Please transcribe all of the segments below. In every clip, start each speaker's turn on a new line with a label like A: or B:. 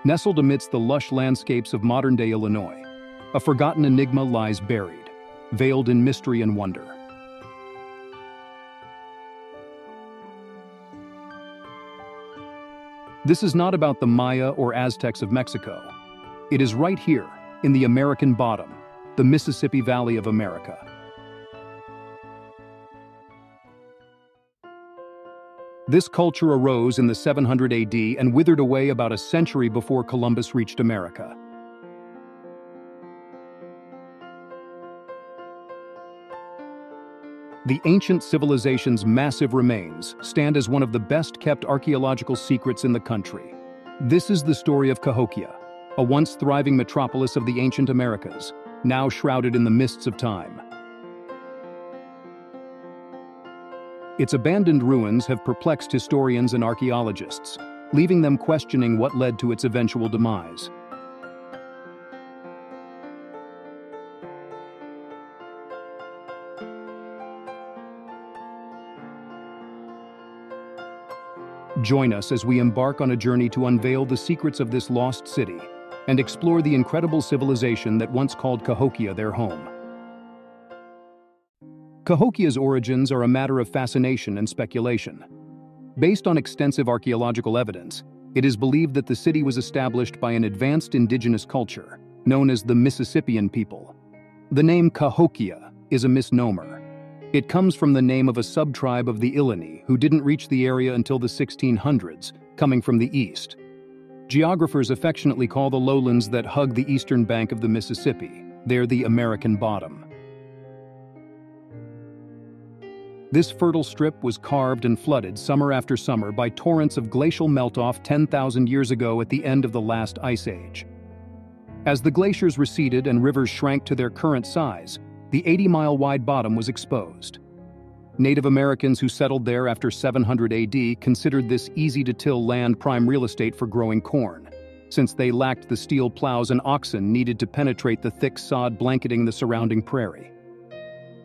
A: Nestled amidst the lush landscapes of modern-day Illinois, a forgotten enigma lies buried, veiled in mystery and wonder. This is not about the Maya or Aztecs of Mexico. It is right here, in the American bottom, the Mississippi Valley of America. This culture arose in the 700 AD and withered away about a century before Columbus reached America. The ancient civilization's massive remains stand as one of the best-kept archaeological secrets in the country. This is the story of Cahokia, a once thriving metropolis of the ancient Americas, now shrouded in the mists of time. Its abandoned ruins have perplexed historians and archaeologists, leaving them questioning what led to its eventual demise. Join us as we embark on a journey to unveil the secrets of this lost city and explore the incredible civilization that once called Cahokia their home. Cahokia's origins are a matter of fascination and speculation. Based on extensive archaeological evidence, it is believed that the city was established by an advanced indigenous culture known as the Mississippian people. The name Cahokia is a misnomer. It comes from the name of a subtribe of the Illini who didn't reach the area until the 1600s, coming from the east. Geographers affectionately call the lowlands that hug the eastern bank of the Mississippi. They're the American bottom. This fertile strip was carved and flooded summer after summer by torrents of glacial melt-off 10,000 years ago at the end of the last ice age. As the glaciers receded and rivers shrank to their current size, the 80-mile-wide bottom was exposed. Native Americans who settled there after 700 AD considered this easy-to-till land prime real estate for growing corn, since they lacked the steel plows and oxen needed to penetrate the thick sod blanketing the surrounding prairie.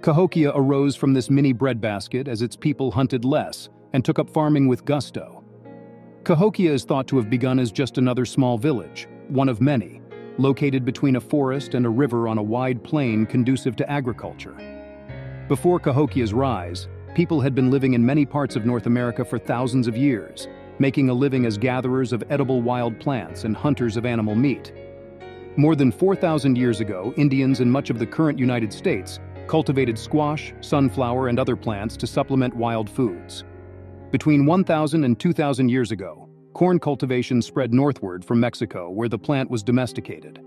A: Cahokia arose from this mini breadbasket as its people hunted less and took up farming with gusto. Cahokia is thought to have begun as just another small village, one of many, located between a forest and a river on a wide plain conducive to agriculture. Before Cahokia's rise, people had been living in many parts of North America for thousands of years, making a living as gatherers of edible wild plants and hunters of animal meat. More than 4,000 years ago, Indians in much of the current United States cultivated squash, sunflower, and other plants to supplement wild foods. Between 1,000 and 2,000 years ago, corn cultivation spread northward from Mexico, where the plant was domesticated.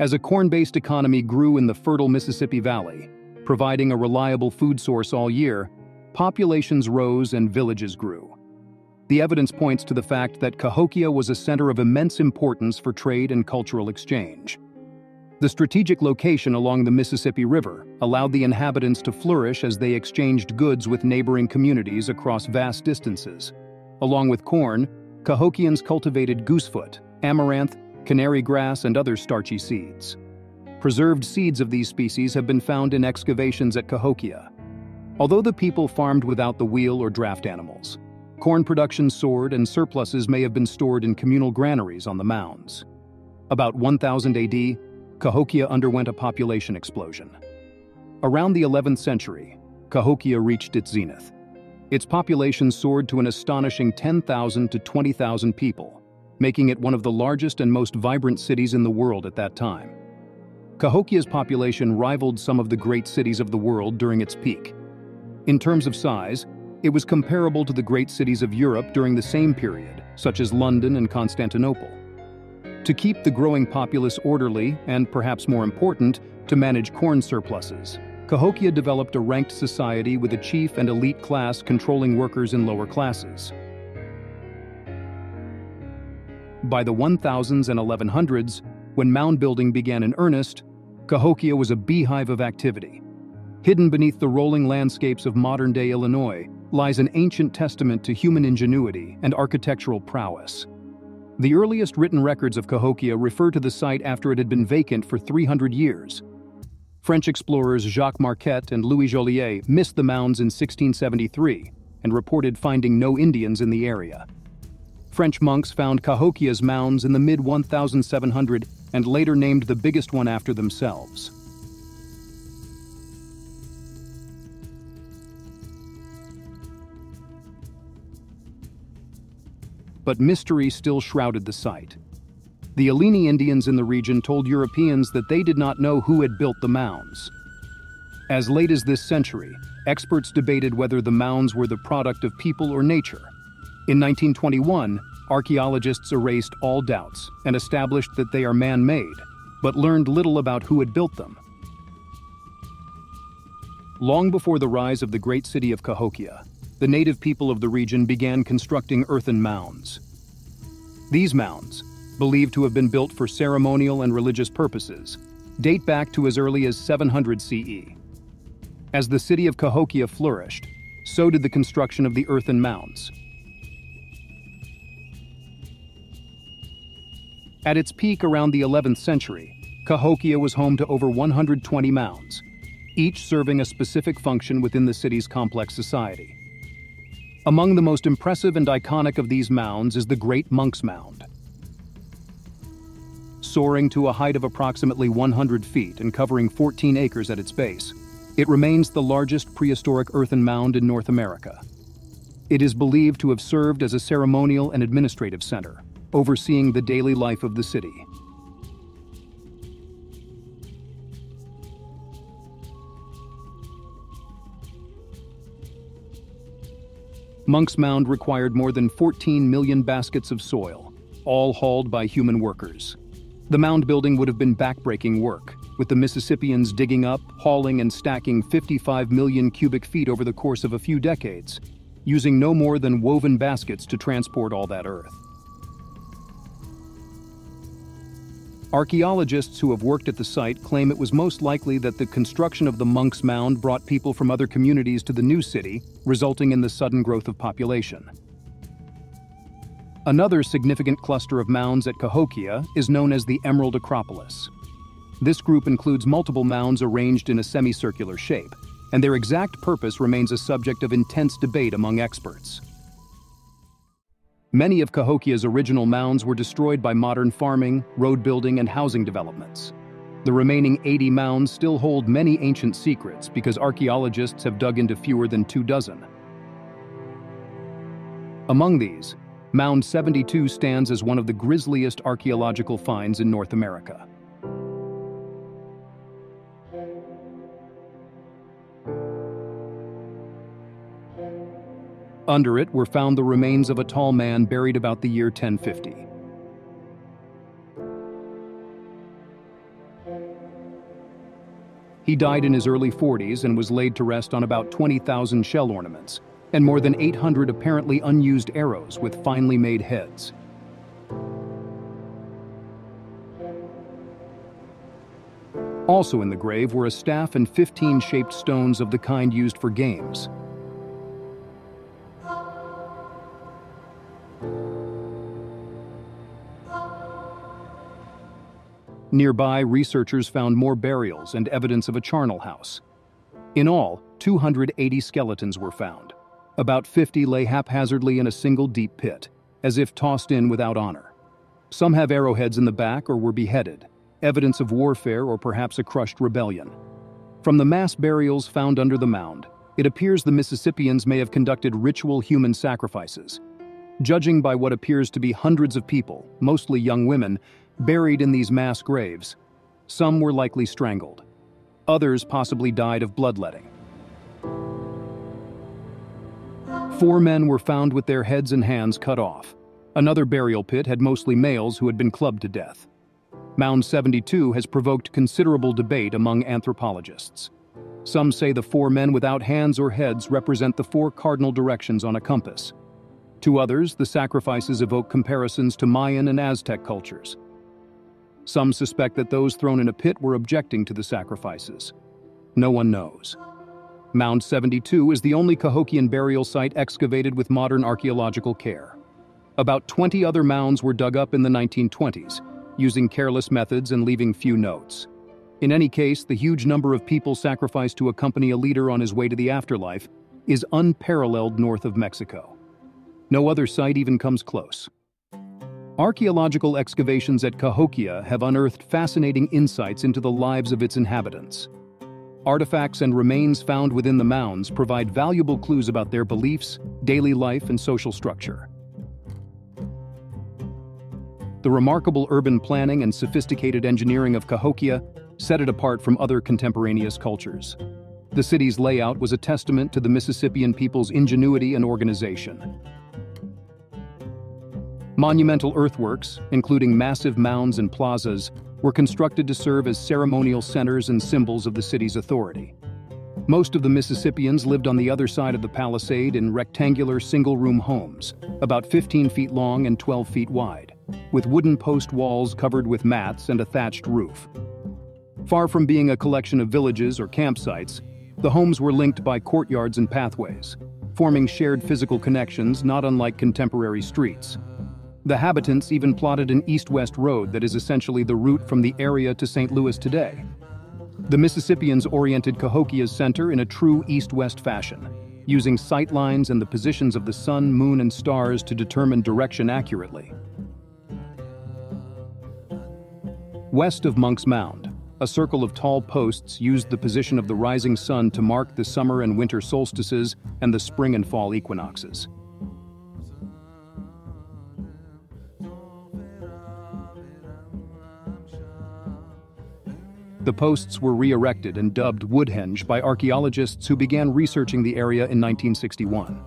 A: As a corn-based economy grew in the fertile Mississippi Valley, providing a reliable food source all year, populations rose and villages grew. The evidence points to the fact that Cahokia was a center of immense importance for trade and cultural exchange. The strategic location along the Mississippi River allowed the inhabitants to flourish as they exchanged goods with neighboring communities across vast distances. Along with corn, Cahokians cultivated goosefoot, amaranth, canary grass, and other starchy seeds. Preserved seeds of these species have been found in excavations at Cahokia. Although the people farmed without the wheel or draft animals, corn production soared and surpluses may have been stored in communal granaries on the mounds. About 1000 AD, Cahokia underwent a population explosion. Around the 11th century, Cahokia reached its zenith. Its population soared to an astonishing 10,000 to 20,000 people, making it one of the largest and most vibrant cities in the world at that time. Cahokia's population rivaled some of the great cities of the world during its peak. In terms of size, it was comparable to the great cities of Europe during the same period, such as London and Constantinople. To keep the growing populace orderly and, perhaps more important, to manage corn surpluses, Cahokia developed a ranked society with a chief and elite class controlling workers in lower classes. By the 1000s and 1100s, when mound building began in earnest, Cahokia was a beehive of activity. Hidden beneath the rolling landscapes of modern-day Illinois lies an ancient testament to human ingenuity and architectural prowess. The earliest written records of Cahokia refer to the site after it had been vacant for 300 years. French explorers Jacques Marquette and Louis Joliet missed the mounds in 1673 and reported finding no Indians in the area. French monks found Cahokia's mounds in the mid-1700 and later named the biggest one after themselves. But mystery still shrouded the site. The Alini Indians in the region told Europeans that they did not know who had built the mounds. As late as this century, experts debated whether the mounds were the product of people or nature. In 1921, archaeologists erased all doubts and established that they are man-made, but learned little about who had built them. Long before the rise of the great city of Cahokia, the native people of the region began constructing earthen mounds. These mounds, believed to have been built for ceremonial and religious purposes, date back to as early as 700 CE. As the city of Cahokia flourished, so did the construction of the earthen mounds. At its peak around the 11th century, Cahokia was home to over 120 mounds, each serving a specific function within the city's complex society. Among the most impressive and iconic of these mounds is the Great Monk's Mound. Soaring to a height of approximately 100 feet and covering 14 acres at its base, it remains the largest prehistoric earthen mound in North America. It is believed to have served as a ceremonial and administrative center, overseeing the daily life of the city. Monk's Mound required more than 14 million baskets of soil, all hauled by human workers. The mound building would have been backbreaking work, with the Mississippians digging up, hauling, and stacking 55 million cubic feet over the course of a few decades, using no more than woven baskets to transport all that earth. Archaeologists who have worked at the site claim it was most likely that the construction of the Monk's Mound brought people from other communities to the new city, resulting in the sudden growth of population. Another significant cluster of mounds at Cahokia is known as the Emerald Acropolis. This group includes multiple mounds arranged in a semicircular shape, and their exact purpose remains a subject of intense debate among experts. Many of Cahokia's original mounds were destroyed by modern farming, road building, and housing developments. The remaining 80 mounds still hold many ancient secrets because archaeologists have dug into fewer than 2 dozen. Among these, Mound 72 stands as one of the grisliest archaeological finds in North America. Under it were found the remains of a tall man buried about the year 1050. He died in his early 40s and was laid to rest on about 20,000 shell ornaments and more than 800 apparently unused arrows with finely made heads. Also in the grave were a staff and 15 shaped stones of the kind used for games. Nearby, researchers found more burials and evidence of a charnel house. In all, 280 skeletons were found. About 50 lay haphazardly in a single deep pit, as if tossed in without honor. Some have arrowheads in the back or were beheaded, evidence of warfare or perhaps a crushed rebellion. From the mass burials found under the mound, it appears the Mississippians may have conducted ritual human sacrifices. Judging by what appears to be hundreds of people, mostly young women, buried in these mass graves, some were likely strangled. Others possibly died of bloodletting. 4 men were found with their heads and hands cut off. Another burial pit had mostly males who had been clubbed to death. Mound 72 has provoked considerable debate among anthropologists. Some say the 4 men without hands or heads represent the 4 cardinal directions on a compass. To others, the sacrifices evoke comparisons to Mayan and Aztec cultures. Some suspect that those thrown in a pit were objecting to the sacrifices. No one knows. Mound 72 is the only Cahokian burial site excavated with modern archaeological care. About 20 other mounds were dug up in the 1920s, using careless methods and leaving few notes. In any case, the huge number of people sacrificed to accompany a leader on his way to the afterlife is unparalleled north of Mexico. No other site even comes close. Archaeological excavations at Cahokia have unearthed fascinating insights into the lives of its inhabitants. Artifacts and remains found within the mounds provide valuable clues about their beliefs, daily life, and social structure. The remarkable urban planning and sophisticated engineering of Cahokia set it apart from other contemporaneous cultures. The city's layout was a testament to the Mississippian people's ingenuity and organization. Monumental earthworks, including massive mounds and plazas, were constructed to serve as ceremonial centers and symbols of the city's authority. Most of the Mississippians lived on the other side of the palisade in rectangular single-room homes, about 15 feet long and 12 feet wide, with wooden post walls covered with mats and a thatched roof. Far from being a collection of villages or campsites, the homes were linked by courtyards and pathways, forming shared physical connections not unlike contemporary streets. The habitants even plotted an east-west road that is essentially the route from the area to St. Louis today. The Mississippians oriented Cahokia's center in a true east-west fashion, using sight lines and the positions of the sun, moon, and stars to determine direction accurately. West of Monk's Mound, a circle of tall posts used the position of the rising sun to mark the summer and winter solstices and the spring and fall equinoxes. The posts were re-erected and dubbed Woodhenge by archaeologists who began researching the area in 1961.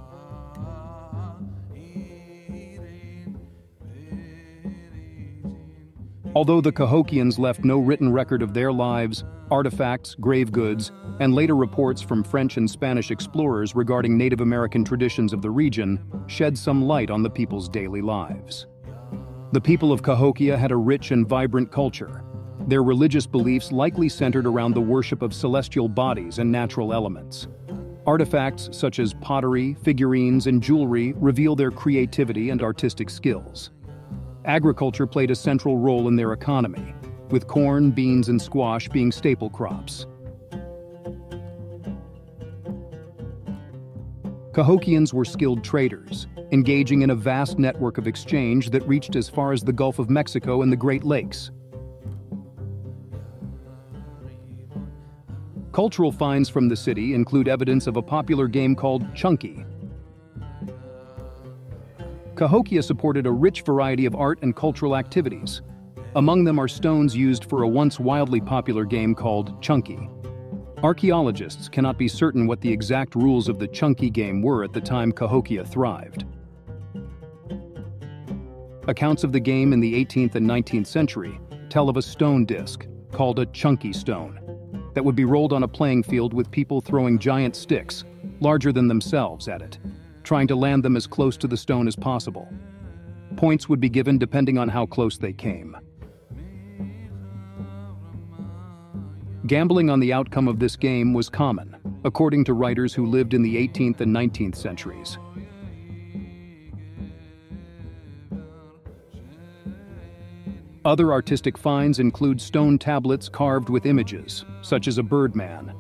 A: Although the Cahokians left no written record of their lives, artifacts, grave goods, and later reports from French and Spanish explorers regarding Native American traditions of the region shed some light on the people's daily lives. The people of Cahokia had a rich and vibrant culture. Their religious beliefs likely centered around the worship of celestial bodies and natural elements. Artifacts such as pottery, figurines, and jewelry reveal their creativity and artistic skills. Agriculture played a central role in their economy, with corn, beans, and squash being staple crops. Cahokians were skilled traders, engaging in a vast network of exchange that reached as far as the Gulf of Mexico and the Great Lakes. Cultural finds from the city include evidence of a popular game called Chunky. Cahokia supported a rich variety of art and cultural activities. Among them are stones used for a once wildly popular game called Chunky. Archaeologists cannot be certain what the exact rules of the Chunky game were at the time Cahokia thrived. Accounts of the game in the 18th and 19th century tell of a stone disc, called a chunky stone, that would be rolled on a playing field with people throwing giant sticks, larger than themselves, at it, trying to land them as close to the stone as possible. Points would be given depending on how close they came. Gambling on the outcome of this game was common, according to writers who lived in the 18th and 19th centuries. Other artistic finds include stone tablets carved with images, such as a birdman,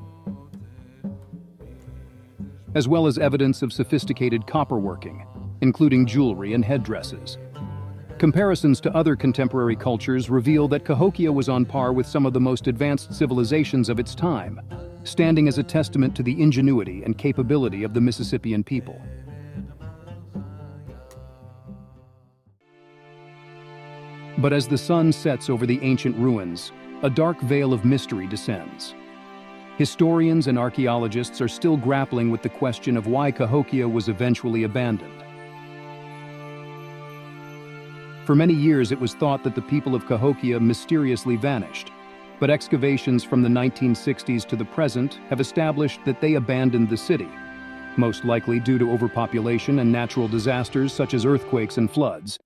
A: as well as evidence of sophisticated copperworking, including jewelry and headdresses. Comparisons to other contemporary cultures reveal that Cahokia was on par with some of the most advanced civilizations of its time, standing as a testament to the ingenuity and capability of the Mississippian people. But as the sun sets over the ancient ruins, a dark veil of mystery descends. Historians and archaeologists are still grappling with the question of why Cahokia was eventually abandoned. For many years, it was thought that the people of Cahokia mysteriously vanished, but excavations from the 1960s to the present have established that they abandoned the city, most likely due to overpopulation and natural disasters such as earthquakes and floods.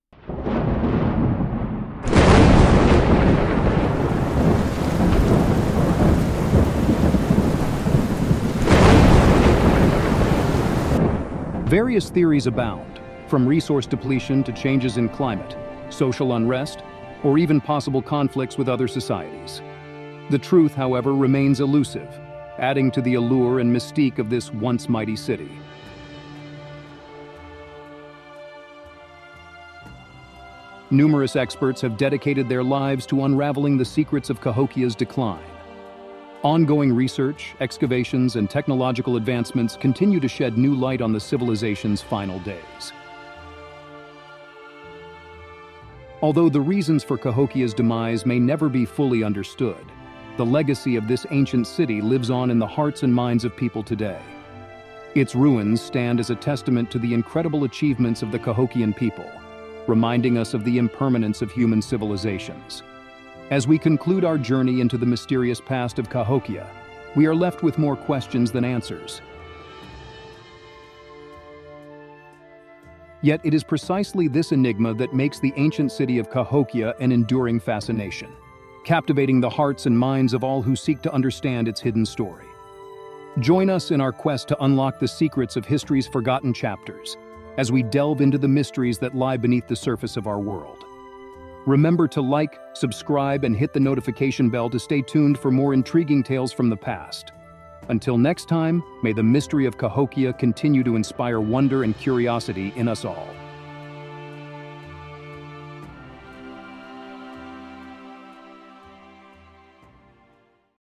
A: Various theories abound, from resource depletion to changes in climate, social unrest, or even possible conflicts with other societies. The truth, however, remains elusive, adding to the allure and mystique of this once mighty city. Numerous experts have dedicated their lives to unraveling the secrets of Cahokia's decline. Ongoing research, excavations, and technological advancements continue to shed new light on the civilization's final days. Although the reasons for Cahokia's demise may never be fully understood, the legacy of this ancient city lives on in the hearts and minds of people today. Its ruins stand as a testament to the incredible achievements of the Cahokian people, reminding us of the impermanence of human civilizations. As we conclude our journey into the mysterious past of Cahokia, we are left with more questions than answers. Yet it is precisely this enigma that makes the ancient city of Cahokia an enduring fascination, captivating the hearts and minds of all who seek to understand its hidden story. Join us in our quest to unlock the secrets of history's forgotten chapters, as we delve into the mysteries that lie beneath the surface of our world. Remember to like, subscribe, and hit the notification bell to stay tuned for more intriguing tales from the past. Until next time, may the mystery of Cahokia continue to inspire wonder and curiosity in us all.